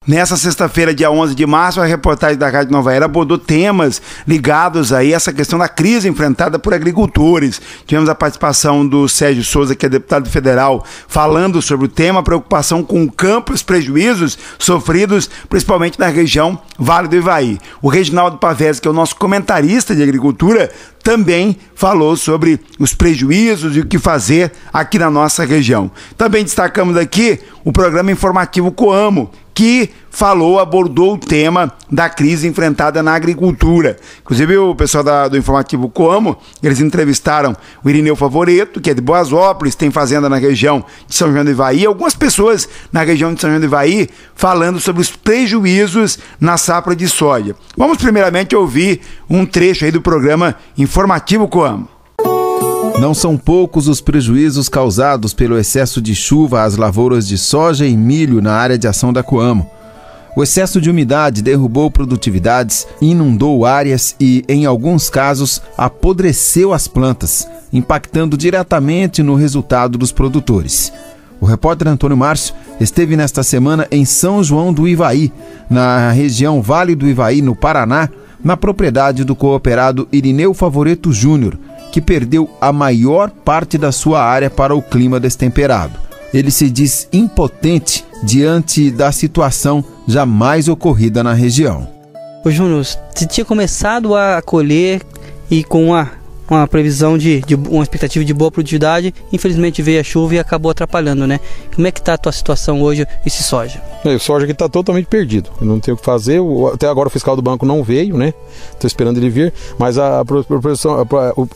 Nessa sexta-feira, dia 11 de março, a reportagem da Rádio Nova Era abordou temas ligados aí a essa questão da crise enfrentada por agricultores. Tivemos a participação do Sérgio Souza, que é deputado federal, falando sobre o tema, preocupação com o campo e os prejuízos sofridos, principalmente na região Vale do Ivaí. O Reginaldo Pavese, que é o nosso comentarista de agricultura, também falou sobre os prejuízos e o que fazer aqui na nossa região. Também destacamos aqui o programa informativo Coamo, que abordou o tema da crise enfrentada na agricultura. Inclusive, o pessoal do informativo Coamo, eles entrevistaram o Irineu Favoreto, que é de Boasópolis, tem fazenda na região de São João do Ivaí, algumas pessoas na região de São João do Ivaí falando sobre os prejuízos na safra de soja. Vamos primeiramente ouvir um trecho aí do programa informativo Coamo. Não são poucos os prejuízos causados pelo excesso de chuva às lavouras de soja e milho na área de ação da Coamo. O excesso de umidade derrubou produtividades, inundou áreas e, em alguns casos, apodreceu as plantas, impactando diretamente no resultado dos produtores. O repórter Antônio Márcio esteve nesta semana em São João do Ivaí, na região Vale do Ivaí, no Paraná, na propriedade do cooperado Irineu Favoreto Júnior, que perdeu a maior parte da sua área para o clima destemperado. Ele se diz impotente diante da situação jamais ocorrida na região. Ô Júnior, você tinha começado a colher e com uma previsão de uma expectativa de boa produtividade, infelizmente veio a chuva e acabou atrapalhando, né? Como é que está a tua situação hoje, esse soja? O soja aqui está totalmente perdido, eu não tenho o que fazer, até agora o fiscal do banco não veio, né? Estou esperando ele vir, mas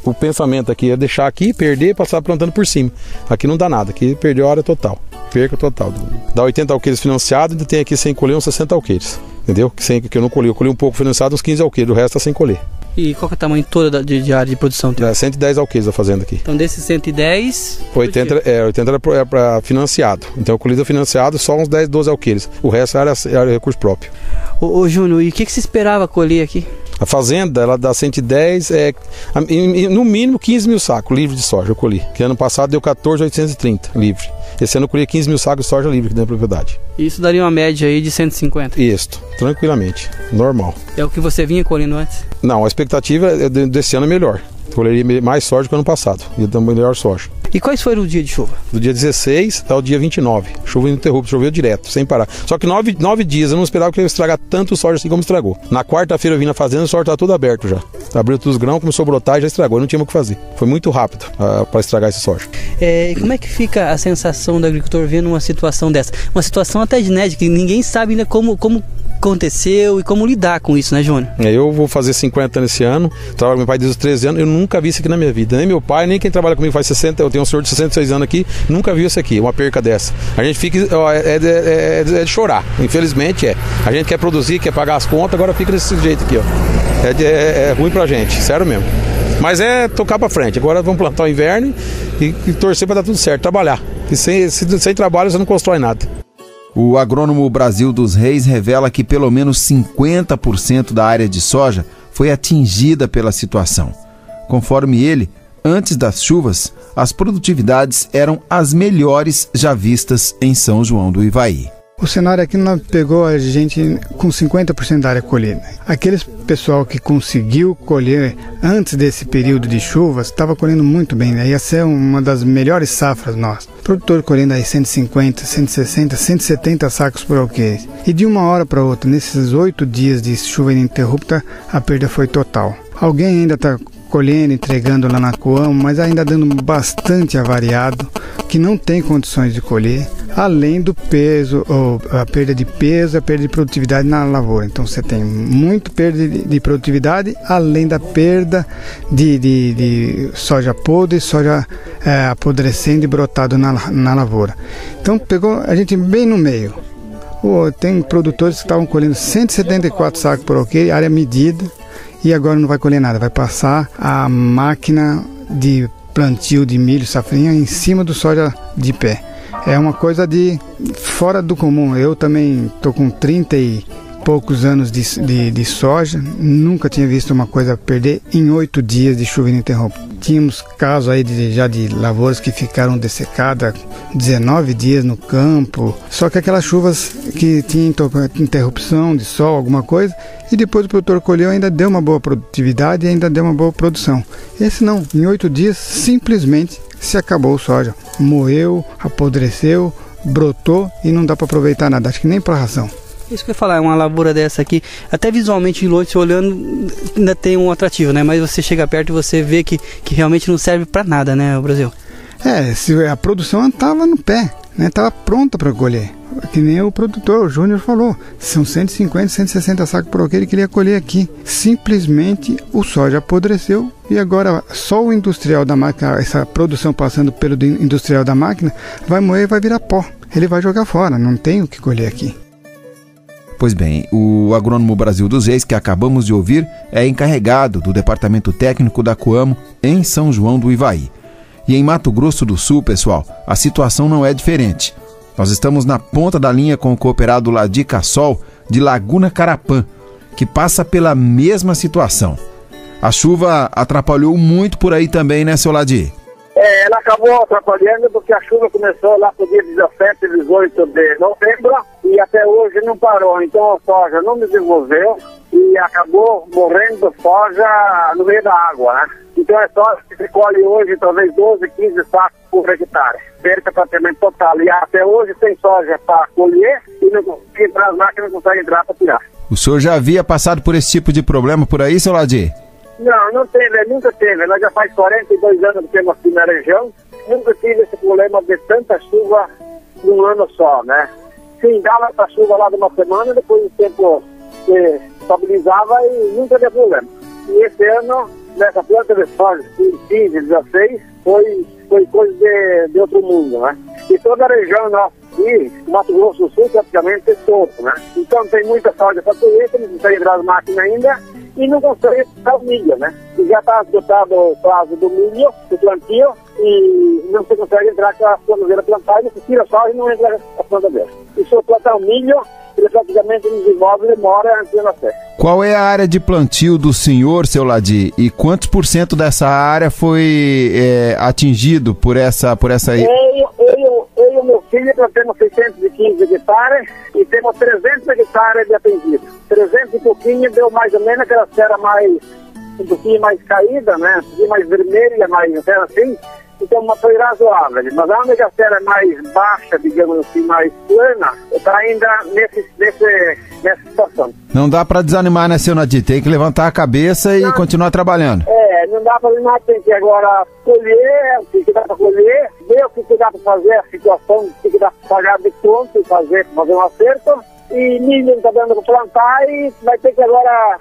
o pensamento aqui é deixar aqui, perder e passar plantando por cima. Aqui não dá nada, aqui perdeu a área total, perca total. Dá 80 alqueires financiados, ainda tem aqui sem colher uns 60 alqueires, entendeu? Que eu não colhi, eu colhi um pouco financiado, uns 15 alqueires, o resto está sem colher. E qual que é o tamanho todo de área de produção? 110 alqueires a fazenda aqui. Então desses 110... 80 era para financiado. Então eu colhi financiado só uns 10, 12 alqueires. O resto era recurso próprio. Ô Júnior, e o que você esperava colher aqui? A fazenda, ela dá 110, no mínimo 15 mil sacos livres de soja eu colhi. Que ano passado deu 14.830 livre. Esse ano eu colhi 15 mil sacos de soja livre aqui na propriedade. Isso daria uma média aí de 150? Isso, tranquilamente, normal. É o que você vinha colhendo antes? Não, a expectativa desse ano é melhor. Colheria mais soja que o ano passado, ia dar melhor soja. E quais foram os dias de chuva? Do dia 16 ao dia 29, chuva ininterrupta, choveu direto, sem parar. Só que 9 dias, eu não esperava que ia estragar tanto soja assim como estragou. Na quarta-feira eu vim na fazenda, o soja estava todo aberto já. Abriu todos os grãos, começou a brotar e já estragou, eu não tinha o que fazer. Foi muito rápido para estragar esse soja. Como é que fica a sensação do agricultor vendo uma situação dessa? Uma situação até inédita, que ninguém sabe ainda como aconteceu e como lidar com isso, né, Júnior? Eu vou fazer 50 anos esse ano, trabalho com meu pai desde os 13 anos, eu nunca vi isso aqui na minha vida. Nem meu pai, nem quem trabalha comigo faz 60, eu tenho um senhor de 66 anos aqui, nunca viu isso aqui, uma perca dessa. A gente fica, é de chorar, infelizmente é. A gente quer produzir, quer pagar as contas, agora fica desse jeito aqui, ó. É ruim pra gente, sério mesmo. Mas é tocar pra frente, agora vamos plantar o inverno e torcer pra dar tudo certo, trabalhar. E sem trabalho você não constrói nada. O agrônomo Brasil dos Reis revela que pelo menos 50% da área de soja foi atingida pela situação. Conforme ele, antes das chuvas, as produtividades eram as melhores já vistas em São João do Ivaí. O cenário aqui não pegou a gente com 50% da área colhida. Aqueles pessoal que conseguiu colher antes desse período de chuvas estava colhendo muito bem, né? Ia ser uma das melhores safras nossas. O produtor colhendo aí 150, 160, 170 sacos por alqueire. E de uma hora para outra, nesses 8 dias de chuva ininterrupta, a perda foi total. Alguém ainda está colhendo, entregando lá na Coamo, mas ainda dando bastante avariado, que não tem condições de colher, além do peso, ou a perda de peso, a perda de produtividade na lavoura. Então você tem muito perda de produtividade, além da perda de soja podre, soja apodrecendo e brotado na lavoura. Então pegou a gente bem no meio. Tem produtores que estavam colhendo 174 sacos por alqueire, área medida, e agora não vai colher nada, vai passar a máquina de plantio de milho safrinha em cima do soja de pé. É uma coisa de fora do comum. Eu também estou com 34 poucos anos de soja, nunca tinha visto uma coisa perder em 8 dias de chuva ininterrupta. Tínhamos casos aí já de lavouras que ficaram dessecadas 19 dias no campo, só que aquelas chuvas que tinham interrupção de sol, alguma coisa, e depois o produtor colheu, ainda deu uma boa produtividade e ainda deu uma boa produção. Esse não, em 8 dias simplesmente se acabou o soja, morreu, apodreceu, brotou e não dá para aproveitar nada, acho que nem para ração. Isso que eu ia falar, uma lavoura dessa aqui, até visualmente de longe, se olhando, ainda tem um atrativo, né? Mas você chega perto e você vê que realmente não serve para nada, né, Brasil? Se a produção estava no pé, né? Estava pronta para colher. Que nem o produtor, o Júnior falou, são 150, 160 sacos por aquele que ele ia colher aqui. Simplesmente o soja apodreceu e agora só o industrial da máquina, essa produção passando pelo industrial da máquina, vai moer e vai virar pó. Ele vai jogar fora, não tem o que colher aqui. Pois bem, o agrônomo Brasil dos Reis, que acabamos de ouvir, é encarregado do Departamento Técnico da Coamo em São João do Ivaí. E em Mato Grosso do Sul, pessoal, a situação não é diferente. Nós estamos na ponta da linha com o cooperado Ladi Cassol, de Laguna Carapã, que passa pela mesma situação. A chuva atrapalhou muito por aí também, né, seu Ladi? Ela acabou atrapalhando porque a chuva começou lá pro dia 17 e 18 de novembro e até hoje não parou. Então a soja não desenvolveu e acabou morrendo soja no meio da água, né? Então é soja que se colhe hoje talvez 12, 15 sacos por hectare. Perca praticamente total. E até hoje tem soja para colher e não consegue entrar, as máquinas não conseguem entrar para tirar. O senhor já havia passado por esse tipo de problema por aí, seu Ladi? Não teve, nunca teve. Nós já faz 42 anos que temos aqui na região. Nunca tive esse problema de tanta chuva num ano só, né? Sim, dava essa chuva lá de uma semana, depois o tempo se estabilizava e nunca teve problema. E esse ano, nessa planta de soja, 15, 16, foi coisa de outro mundo, né? E toda a região nossa aqui, Mato Grosso do Sul, praticamente é todo, né? Então tem muita soja para colher, não consegue entrar as máquinas ainda e não consegue ficar o milho, né? E já está esgotado o prazo do milho, do plantio, e não se consegue entrar com a plantadeira plantada, se tira a soja e não entra a plantadeira. E se eu plantar o milho, ele praticamente nos desenvolve e demora antes de nascer. Qual é a área de plantio do senhor, seu Ladi? E quantos % dessa área foi atingido por essa... Eu e o meu filho plantamos 615 hectares e temos 300 hectares de atendido. 300 e pouquinho deu mais ou menos aquela serra um pouquinho mais caída, né? Um pouquinho mais vermelha, mais assim. Então foi razoável. Mas onde a serra é mais baixa, digamos assim, mais plana, está ainda nessa situação. Não dá para desanimar, né, seu Ladi? Tem que levantar a cabeça e continuar trabalhando. Não dá para desanimar, tem que agora colher o que dá para colher, ver o que dá para fazer, a situação, o que dá para pagar de conta e fazer um acerto. E milho não está dando para plantar e vai ter que agora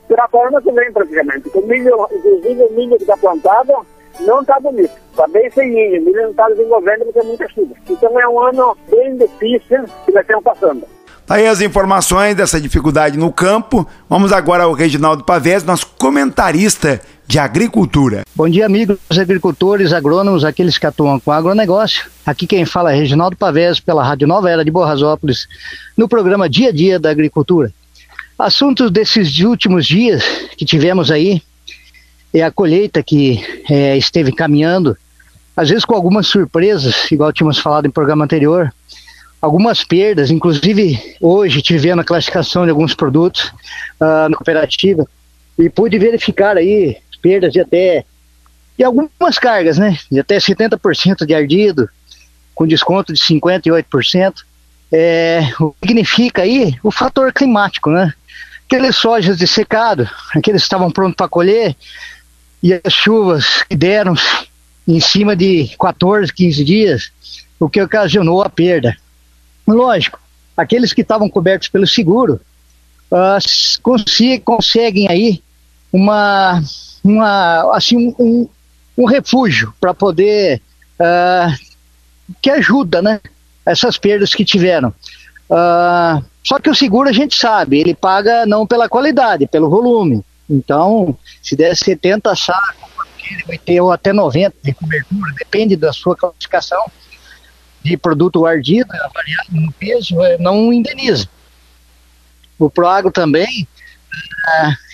esperar para o ano que vem praticamente. O milho, inclusive o milho que está plantado, não está bonito, está bem feinho, o milho não está desenvolvendo porque é muita chuva. Então é um ano bem difícil que nós estamos passando. Aí as informações dessa dificuldade no campo. Vamos agora ao Reginaldo Pavés, nosso comentarista de agricultura. Bom dia, amigos agricultores, agrônomos, aqueles que atuam com agronegócio. Aqui quem fala é Reginaldo Pavés, pela Rádio Nova Era de Borrasópolis, no programa Dia a Dia da Agricultura. Assuntos desses últimos dias que tivemos aí é a colheita que esteve caminhando, às vezes com algumas surpresas, igual tínhamos falado em programa anterior, algumas perdas, inclusive hoje tivemos a classificação de alguns produtos na cooperativa e pude verificar aí perdas de algumas cargas, né? De até 70% de ardido, com desconto de 58%. O que significa aí o fator climático, né? Aqueles sojas de secado, aqueles que estavam prontos para colher, e as chuvas que deram em cima de 14, 15 dias, o que ocasionou a perda. Lógico, aqueles que estavam cobertos pelo seguro conseguem aí um refúgio para poder, que ajuda, né, essas perdas que tiveram. Só que o seguro a gente sabe, ele paga não pela qualidade, pelo volume. Então, se der 70 sacos, ele vai ter ou até 90 de cobertura, depende da sua classificação de produto ardido, variado no peso, não indeniza. O Proagro também,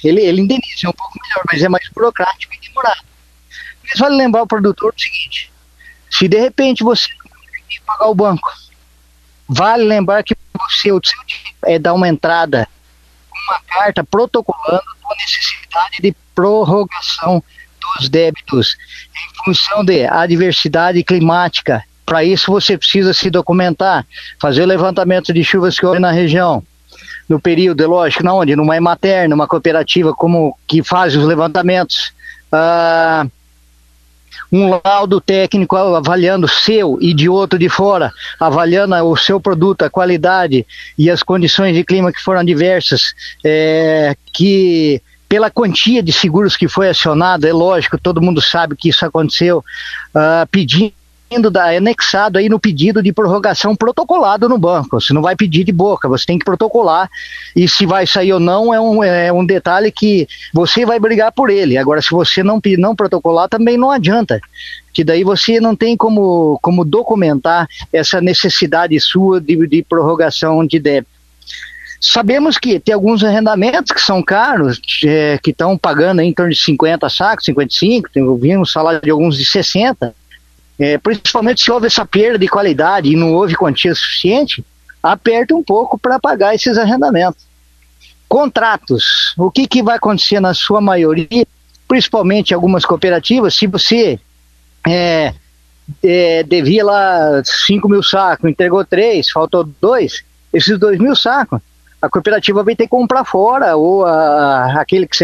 ele indeniza, é um pouco melhor, mas é mais burocrático e demorado. Mas vale lembrar o produtor o seguinte: se de repente você não conseguir pagar o banco, vale lembrar que o seu é dar uma entrada, uma carta protocolando a necessidade de prorrogação dos débitos em função de adversidade climática. Para isso você precisa se documentar, fazer o levantamento de chuvas que houve na região. No período, é lógico, na onde? Numa Emater, numa cooperativa que faz os levantamentos. Um laudo técnico avaliando seu e de outro de fora, avaliando o seu produto, a qualidade e as condições de clima que foram adversas, que pela quantia de seguros que foi acionado, é lógico, todo mundo sabe que isso aconteceu, pedindo, anexado aí no pedido de prorrogação protocolado no banco. Você não vai pedir de boca, você tem que protocolar, e se vai sair ou não é um detalhe que você vai brigar por ele. Agora, se você não protocolar, também não adianta, que daí você não tem como documentar essa necessidade sua de prorrogação de débito. Sabemos que tem alguns arrendamentos que são caros, que estão pagando em torno de 50 sacos, 55, eu vi um salário de alguns de 60, principalmente se houve essa perda de qualidade e não houve quantia suficiente, aperta um pouco para pagar esses arrendamentos. Contratos, o que vai acontecer na sua maioria, principalmente algumas cooperativas, se você devia lá 5 mil sacos, entregou 3, faltou 2, esses 2 mil sacos, a cooperativa vai ter que comprar fora, ou aquele que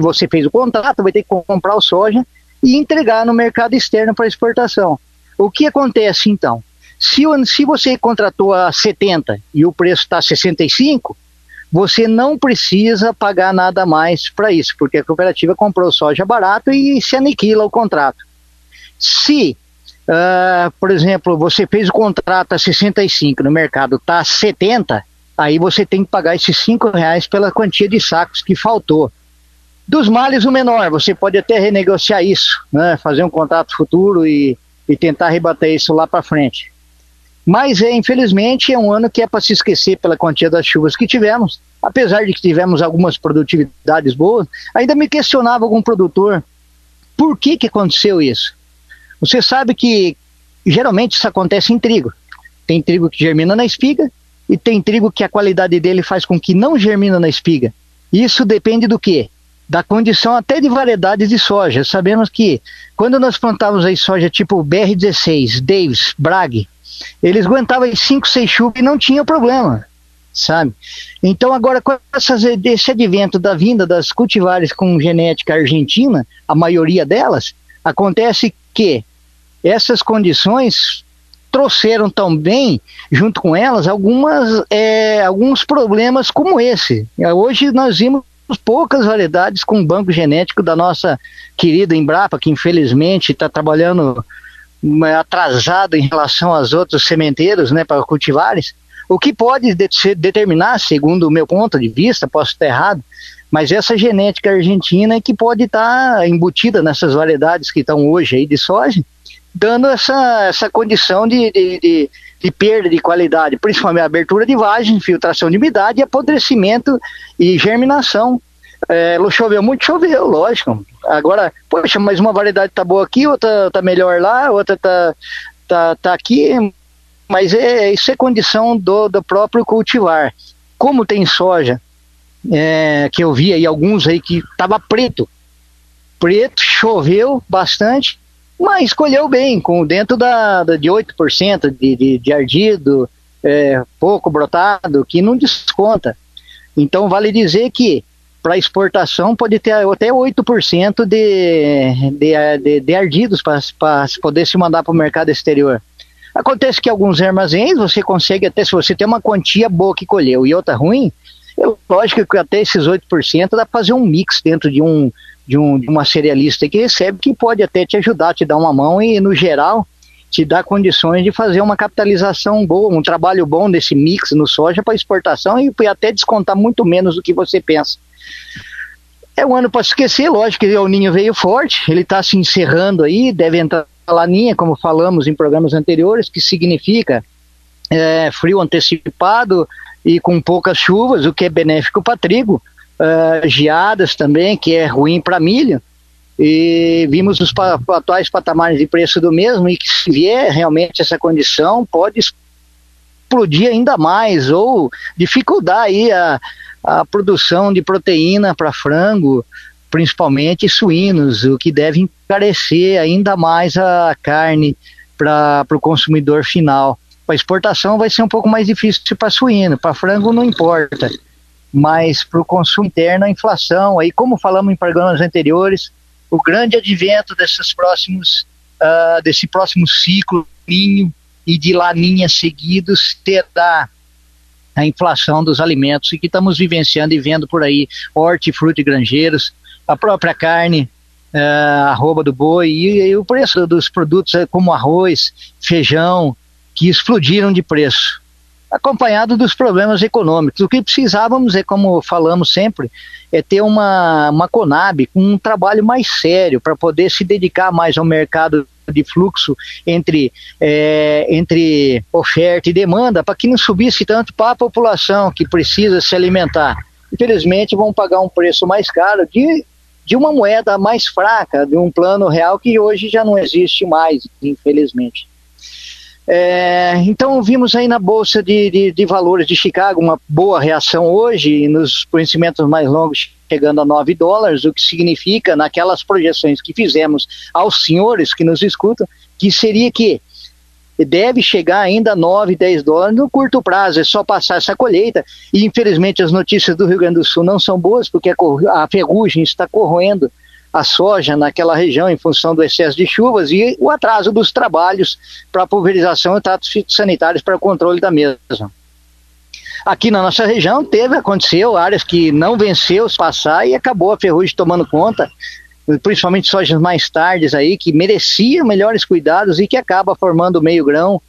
você fez o contrato vai ter que comprar o soja e entregar no mercado externo para exportação. O que acontece então? Se você contratou a 70 e o preço está 65, você não precisa pagar nada mais para isso, porque a cooperativa comprou soja barato e se aniquila o contrato. Se, por exemplo, você fez o contrato a 65, no mercado está a 70, aí você tem que pagar esses R$5 pela quantia de sacos que faltou. Dos males o menor, você pode até renegociar isso, né? Fazer um contrato futuro e tentar rebater isso lá para frente. Mas infelizmente é um ano que é para se esquecer pela quantia das chuvas que tivemos. Apesar de que tivemos algumas produtividades boas, ainda me questionava algum produtor, por que aconteceu isso? Você sabe que geralmente isso acontece em trigo. Tem trigo que germina na espiga e tem trigo que a qualidade dele faz com que não germina na espiga. Isso depende do quê? Da condição até de variedades de soja. Sabemos que quando nós plantávamos aí soja tipo BR16, Davis, Bragg, eles aguentavam 5, 6 chuvas e não tinha problema, sabe? Então agora com esse advento da vinda das cultivares com genética argentina, a maioria delas, acontece que essas condições trouxeram também, junto com elas, alguns problemas como esse. Hoje nós vimos poucas variedades com banco genético da nossa querida Embrapa, que infelizmente está trabalhando atrasado em relação aos outros sementeiros, né, para cultivares, o que pode determinar, segundo o meu ponto de vista, posso estar errado, mas essa genética argentina é que pode estar embutida nessas variedades que estão hoje aí de soja, dando essa condição de perda de qualidade, principalmente a abertura de vagem, filtração de umidade, apodrecimento e germinação. Choveu muito, choveu, lógico. Agora, poxa, mas uma variedade tá boa aqui, outra tá melhor lá, outra tá aqui, mas isso é condição do próprio cultivar. Como tem soja, que eu vi aí alguns aí que tava preto, choveu bastante, mas escolheu bem, dentro de 8% de ardido, pouco brotado, que não desconta. Então vale dizer que para exportação pode ter até 8% de ardidos para poder se mandar para o mercado exterior. Acontece que alguns armazéns você consegue, até se você tem uma quantia boa que colheu e outra ruim, lógico que até esses 8% dá para fazer um mix dentro de uma cerealista que recebe, que pode até te ajudar, te dar uma mão e, no geral, te dar condições de fazer uma capitalização boa, um trabalho bom desse mix no soja para exportação e até descontar muito menos do que você pensa. É um ano para esquecer, lógico que o Ninho veio forte, ele está se encerrando aí, deve entrar a Laninha, como falamos em programas anteriores, que significa frio antecipado e com poucas chuvas, o que é benéfico para trigo, geadas também, que é ruim para milho, e vimos os atuais patamares de preço do mesmo, e que se vier realmente essa condição, pode explodir ainda mais, ou dificultar aí a produção de proteína para frango, principalmente suínos, o que deve encarecer ainda mais a carne para o consumidor final. Para exportação vai ser um pouco mais difícil para suíno, para frango não importa, mas para o consumo interno a inflação, aí como falamos em programas anteriores, o grande advento desse próximo ciclo ninho e de laninha seguidos terá a inflação dos alimentos, e que estamos vivenciando e vendo por aí, hortifruti e granjeiros, a própria carne, a arroba do boi e o preço dos produtos como arroz, feijão, que explodiram de preço, acompanhado dos problemas econômicos. O que precisávamos, como falamos sempre, é ter uma Conab com um trabalho mais sério para poder se dedicar mais ao mercado de fluxo entre oferta e demanda, para que não subisse tanto para a população que precisa se alimentar. Infelizmente vão pagar um preço mais caro de uma moeda mais fraca, de um plano real que hoje já não existe mais, infelizmente. Então vimos aí na Bolsa de Valores de Chicago uma boa reação hoje, nos vencimentos mais longos chegando a $9, o que significa, naquelas projeções que fizemos aos senhores que nos escutam, que seria que deve chegar ainda a $9, $10 no curto prazo, é só passar essa colheita, e infelizmente as notícias do Rio Grande do Sul não são boas, porque a ferrugem está corroendo a soja naquela região em função do excesso de chuvas e o atraso dos trabalhos para pulverização e tratos fitossanitários para o controle da mesma. Aqui na nossa região aconteceu áreas que não venceu passar e acabou a ferrugem tomando conta, principalmente sojas mais tardes aí, que mereciam melhores cuidados e que acaba formando meio grão,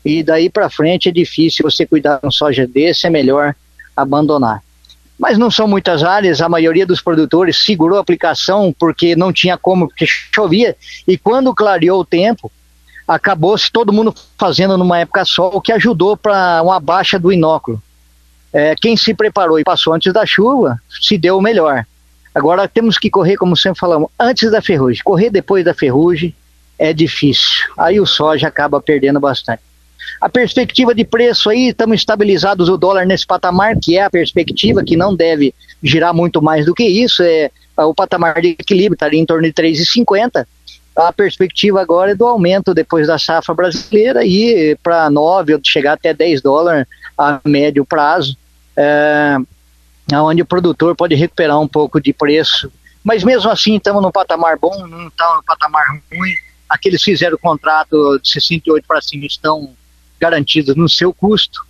e daí para frente é difícil você cuidar de um soja desse, é melhor abandonar. Mas não são muitas áreas, a maioria dos produtores segurou a aplicação porque não tinha como, porque chovia, e quando clareou o tempo, acabou-se todo mundo fazendo numa época só, o que ajudou para uma baixa do inóculo. Quem se preparou e passou antes da chuva, se deu o melhor. Agora temos que correr, como sempre falamos, antes da ferrugem. Correr depois da ferrugem é difícil, aí o soja acaba perdendo bastante. A perspectiva de preço aí, estamos estabilizados o dólar nesse patamar, que é a perspectiva, que não deve girar muito mais do que isso, o patamar de equilíbrio estaria em torno de 3,50. A perspectiva agora é do aumento depois da safra brasileira e para 9 ou chegar até $10 a médio prazo, onde o produtor pode recuperar um pouco de preço. Mas mesmo assim estamos num patamar bom, não está num patamar ruim. Aqueles que fizeram o contrato de 68 para cima estão garantidos no seu custo.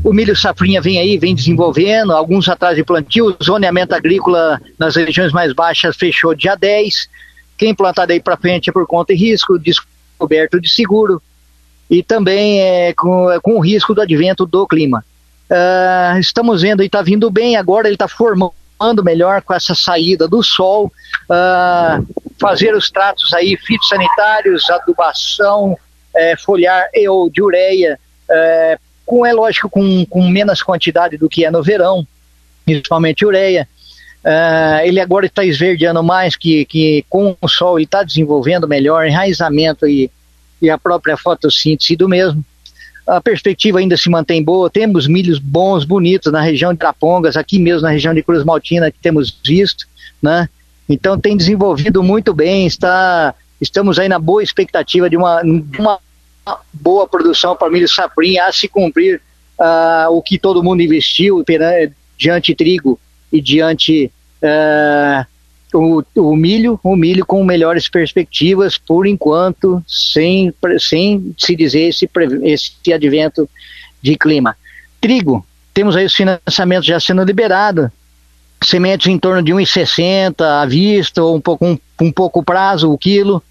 O milho safrinha vem aí, vem desenvolvendo, alguns atrás de plantio, o zoneamento agrícola nas regiões mais baixas fechou dia 10, quem plantar daí para frente é por conta e risco, descoberto de seguro, e também com o risco do advento do clima. Estamos vendo, e está vindo bem, agora ele está formando melhor com essa saída do sol, fazer os tratos aí fitossanitários, adubação, foliar ou de ureia, lógico com menos quantidade do que é no verão, principalmente ureia. Ele agora está esverdeando mais, que com o sol ele está desenvolvendo melhor enraizamento e a própria fotossíntese do mesmo. A perspectiva ainda se mantém boa, temos milhos bons, bonitos na região de Arapongas, aqui mesmo na região de Cruz Maltina, que temos visto, né? Então tem desenvolvido muito bem, estamos aí na boa expectativa de uma boa produção para milho safrinha, a se cumprir o que todo mundo investiu diante trigo e diante o milho com melhores perspectivas, por enquanto, sem se dizer esse advento de clima. Trigo, temos aí os financiamentos já sendo liberados, sementes em torno de 1,60 à vista, ou um pouco prazo, o quilo.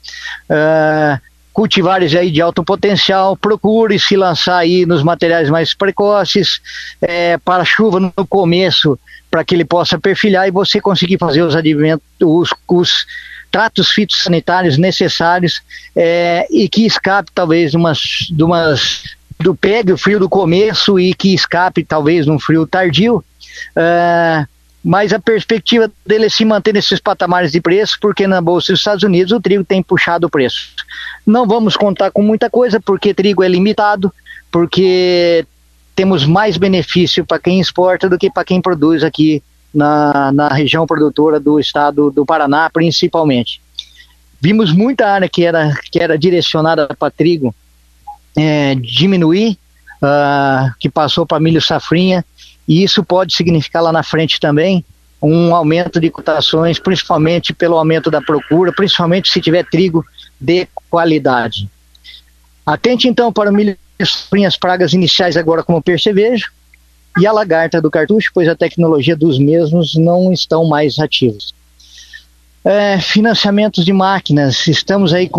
Cultivares aí de alto potencial, procure se lançar aí nos materiais mais precoces, para a chuva no começo, para que ele possa perfilhar e você conseguir fazer os tratos fitossanitários necessários, e que escape talvez de umas pegue o frio do começo e que escape talvez num frio tardio, mas a perspectiva dele é se manter nesses patamares de preço, porque na Bolsa dos Estados Unidos o trigo tem puxado o preço. Não vamos contar com muita coisa, porque trigo é limitado, porque temos mais benefício para quem exporta do que para quem produz aqui na região produtora do estado do Paraná, principalmente. Vimos muita área que era direcionada para trigo diminuir, que passou para milho safrinha, e isso pode significar lá na frente também um aumento de cotações, principalmente pelo aumento da procura, principalmente se tiver trigo de qualidade. Atente então para o milho safrinha, as pragas iniciais agora como percevejo, e a lagarta do cartucho, pois a tecnologia dos mesmos não estão mais ativos. Financiamentos de máquinas, estamos aí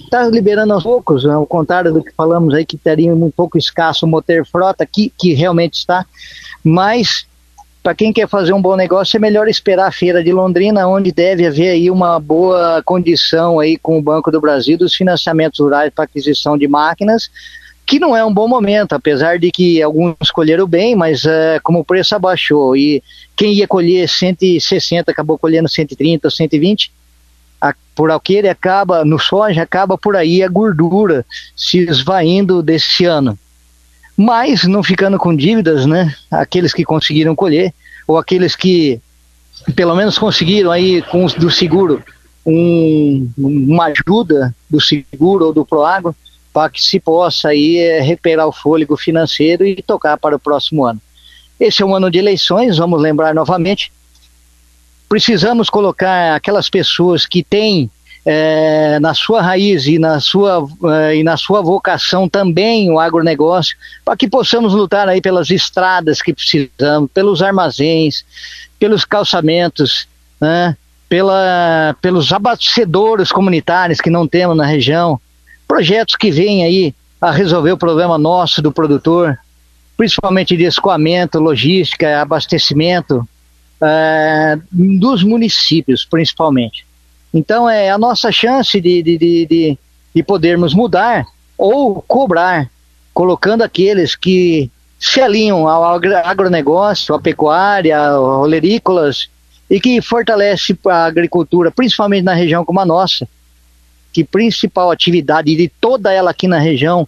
está liberando aos poucos, ao contrário do que falamos aí, que teria um pouco escasso o motor frota, que realmente está, mas para quem quer fazer um bom negócio é melhor esperar a Feira de Londrina, onde deve haver aí uma boa condição aí com o Banco do Brasil dos financiamentos rurais para aquisição de máquinas, que não é um bom momento, apesar de que alguns colheram bem, mas como o preço abaixou e quem ia colher 160 acabou colhendo 130 ou 120, por alqueire acaba, no soja acaba por aí a gordura se esvaindo desse ano. Mas não ficando com dívidas, né? Aqueles que conseguiram colher, ou aqueles que pelo menos conseguiram aí do seguro uma ajuda do seguro ou do Proagro, para que se possa aí recuperar o fôlego financeiro e tocar para o próximo ano. Esse é um ano de eleições, vamos lembrar novamente. Precisamos colocar aquelas pessoas que têm na sua raiz e na sua vocação também o agronegócio, para que possamos lutar aí pelas estradas que precisamos, pelos armazéns, pelos calçamentos, né, pelos abastecedores comunitários que não temos na região, projetos que vêm aí a resolver o problema nosso do produtor, principalmente de escoamento, logística, abastecimento dos municípios, principalmente. Então é a nossa chance de podermos mudar ou cobrar, colocando aqueles que se alinham ao agronegócio, à pecuária, ao olerícolas, e que fortalece a agricultura, principalmente na região como a nossa, que principal atividade de toda ela aqui na região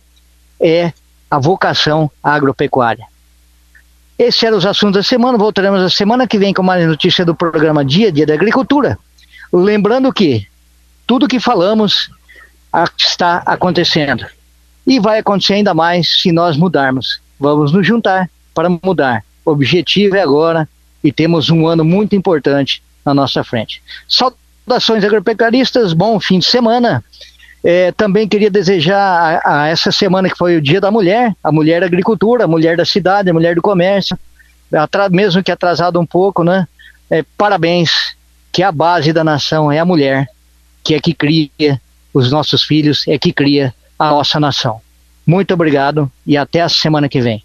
é a vocação agropecuária. Esses eram os assuntos da semana. Voltaremos a semana que vem com mais notícia do programa Dia a Dia da Agricultura. Lembrando que tudo que falamos está acontecendo. E vai acontecer ainda mais se nós mudarmos. Vamos nos juntar para mudar. O objetivo é agora e temos um ano muito importante na nossa frente. Saudações agropecuaristas, bom fim de semana. Também queria desejar a essa semana que foi o Dia da Mulher, a mulher da agricultura, a mulher da cidade, a mulher do comércio, mesmo que atrasado um pouco, né? Parabéns, que a base da nação é a mulher, que é que cria os nossos filhos, é que cria a nossa nação. Muito obrigado e até a semana que vem.